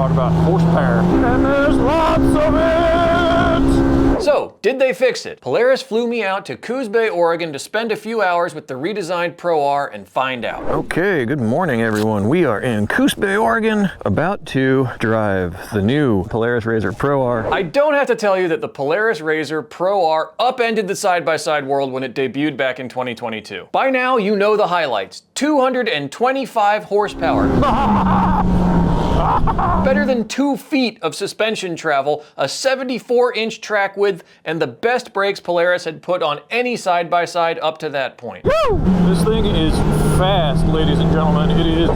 talk about horsepower. And there's lots of it! So, did they fix it? Polaris flew me out to Coos Bay, Oregon to spend a few hours with the redesigned Pro R and find out. Okay, good morning everyone. We are in Coos Bay, Oregon, about to drive the new Polaris RZR Pro R. I don't have to tell you that the Polaris RZR Pro R upended the side-by-side world when it debuted back in 2022. By now, you know the highlights. 225 horsepower. Better than 2 feet of suspension travel, a 74-inch track width, and the best brakes Polaris had put on any side-by-side up to that point. Woo! This thing is fast, ladies and gentlemen. It is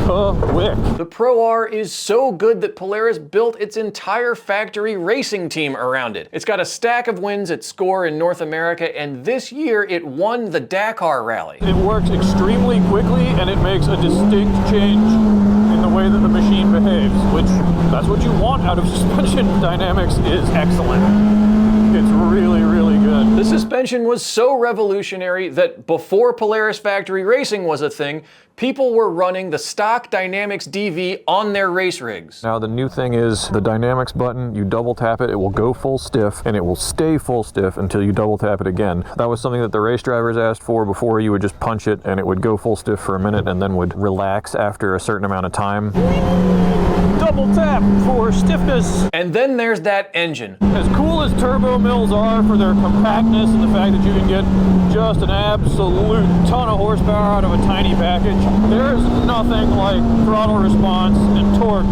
quick. The Pro R is so good that Polaris built its entire factory racing team around it. It's got a stack of wins at Score in North America, and this year it won the Dakar Rally. It works extremely quickly, and it makes a distinct change in the way that the machine behaves, which that's what you want out of suspension dynamics. Is excellent. It's really, really good. The suspension was so revolutionary that before Polaris factory racing was a thing, people were running the stock Dynamics DV on their race rigs. Now the new thing is the Dynamics button, you double tap it, it will go full stiff, and it will stay full stiff until you double tap it again. That was something that the race drivers asked for. Before, you would just punch it and it would go full stiff for a minute and then would relax after a certain amount of time. Double tap for stiffness. And then there's that engine. As cool as turbo mills are for their compactness and the fact that you can get just an absolute ton of horsepower out of a tiny package, there's nothing like throttle response and torque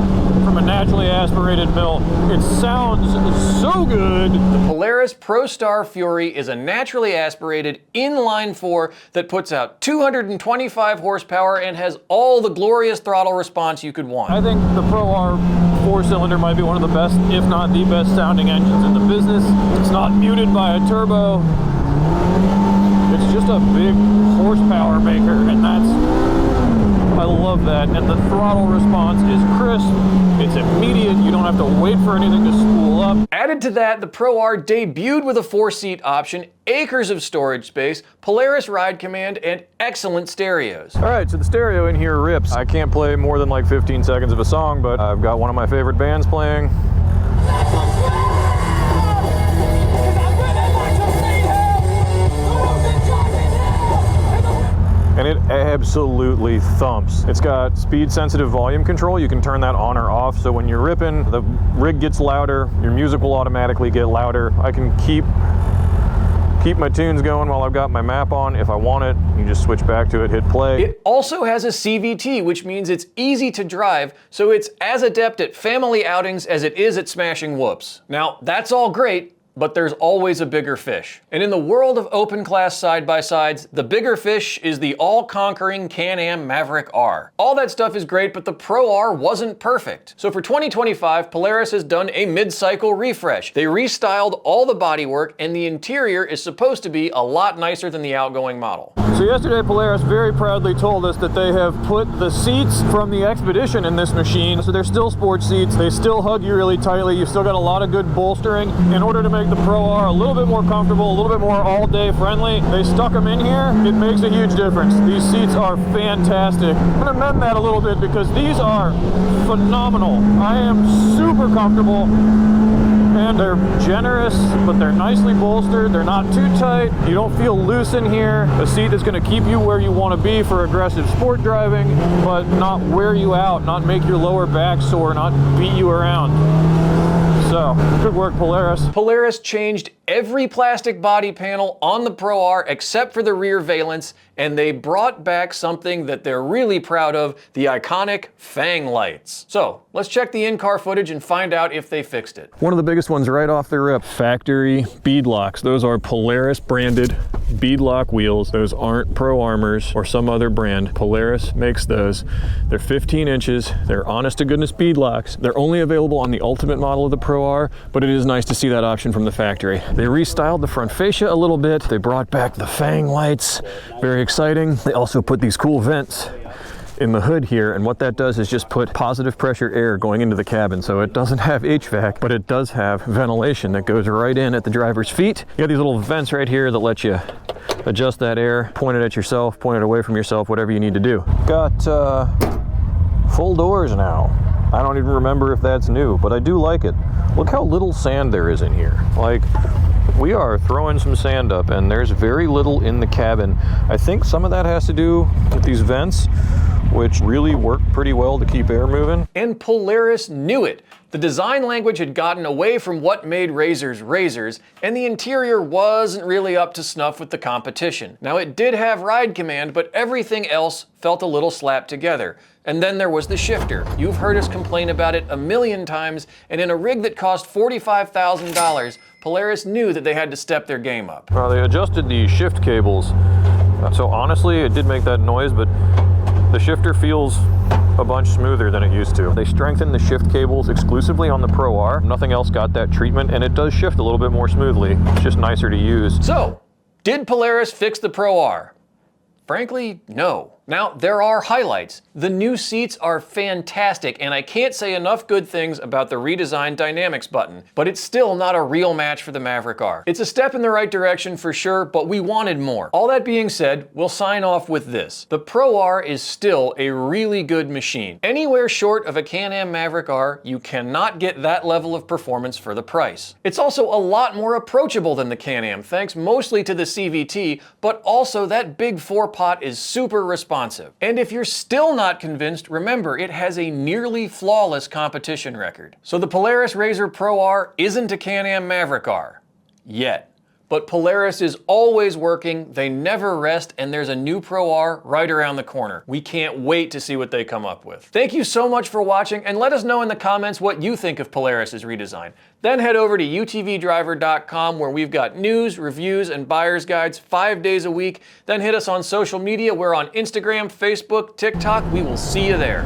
from a naturally aspirated mill. It sounds so good. The Polaris ProStar Fury is a naturally aspirated inline 4 that puts out 225 horsepower and has all the glorious throttle response you could want. I think the Pro R 4-cylinder might be one of the best, if not the best sounding engines in the business. It's not muted by a turbo. It's just a big horsepower maker, and I love that. And the throttle response is crisp, it's immediate, you don't have to wait for anything to spool up. Added to that, the Pro R debuted with a 4-seat option, acres of storage space, Polaris Ride Command, and excellent stereos. All right, so the stereo in here rips. I can't play more than like 15 seconds of a song, but I've got one of my favorite bands playing. And it absolutely thumps. It's got speed sensitive volume control. You can turn that on or off. So when you're ripping, the rig gets louder, your music will automatically get louder. I can keep my tunes going while I've got my map on. If I want it, you just switch back to it, hit play. It also has a CVT, which means it's easy to drive, so it's as adept at family outings as it is at smashing whoops. Now, that's all great, but there's always a bigger fish. And in the world of open class side-by-sides, the bigger fish is the all-conquering Can-Am Maverick R. All that stuff is great, but the Pro R wasn't perfect. So for 2025, Polaris has done a mid-cycle refresh. They restyled all the bodywork, and the interior is supposed to be a lot nicer than the outgoing model. So yesterday, Polaris very proudly told us that they have put the seats from the Expedition in this machine. So they're still sports seats. They still hug you really tightly. You've still got a lot of good bolstering. In order to make the Pro R a little bit more comfortable, a little bit more all-day friendly, they stuck them in here. It makes a huge difference. These seats are fantastic. I'm gonna mend that a little bit because these are phenomenal. I am super comfortable. And they're generous, but they're nicely bolstered. They're not too tight. You don't feel loose in here. A seat that's gonna keep you where you wanna be for aggressive sport driving, but not wear you out, not make your lower back sore, not beat you around. So, good work, Polaris. Polaris changed every plastic body panel on the Pro R except for the rear valence, and they brought back something that they're really proud of, the iconic fang lights. So, let's check the in-car footage and find out if they fixed it. One of the biggest ones right off the rip, factory bead locks. Those are Polaris branded bead lock wheels. Those aren't Pro Armors or some other brand. Polaris makes those. They're 15 inches. They're honest to goodness bead locks. They're only available on the Ultimate model of the Pro R, but it is nice to see that option from the factory. They restyled the front fascia a little bit. They brought back the fang lights. Very exciting. They also put these cool vents in the hood here, and what that does is just put positive pressure air going into the cabin. So it doesn't have HVAC, but it does have ventilation that goes right in at the driver's feet. You got these little vents right here that let you adjust that air, point it at yourself, point it away from yourself, whatever you need to do. Got full doors now. I don't even remember if that's new, but I do like it. Look how little sand there is in here. Like, we are throwing some sand up and there's very little in the cabin. I think some of that has to do with these vents, which really work pretty well to keep air moving. And Polaris knew it. The design language had gotten away from what made razors razors, and the interior wasn't really up to snuff with the competition. Now, it did have ride command, but everything else felt a little slapped together. And then there was the shifter. You've heard us complain about it a million times, and in a rig that cost $45,000, Polaris knew that they had to step their game up. Well, they adjusted the shift cables, so honestly, it did make that noise, but the shifter feels a bunch smoother than it used to. They strengthened the shift cables exclusively on the Pro R. Nothing else got that treatment, and it does shift a little bit more smoothly. It's just nicer to use. So, did Polaris fix the Pro R? Frankly, no. Now, there are highlights. The new seats are fantastic, and I can't say enough good things about the redesigned Dynamics button, but it's still not a real match for the Maverick R. It's a step in the right direction for sure, but we wanted more. All that being said, we'll sign off with this. The Pro R is still a really good machine. Anywhere short of a Can-Am Maverick R, you cannot get that level of performance for the price. It's also a lot more approachable than the Can-Am, thanks mostly to the CVT, but also that big 4-pot is super responsive. And if you're still not convinced, remember, it has a nearly flawless competition record. So the Polaris RZR Pro R isn't a Can-Am Maverick R. Yet. But Polaris is always working, they never rest, and there's a new Pro R right around the corner. We can't wait to see what they come up with. Thank you so much for watching, and let us know in the comments what you think of Polaris's redesign. Then head over to utvdriver.com where we've got news, reviews, and buyer's guides 5 days a week. Then hit us on social media. We're on Instagram, Facebook, TikTok. We will see you there.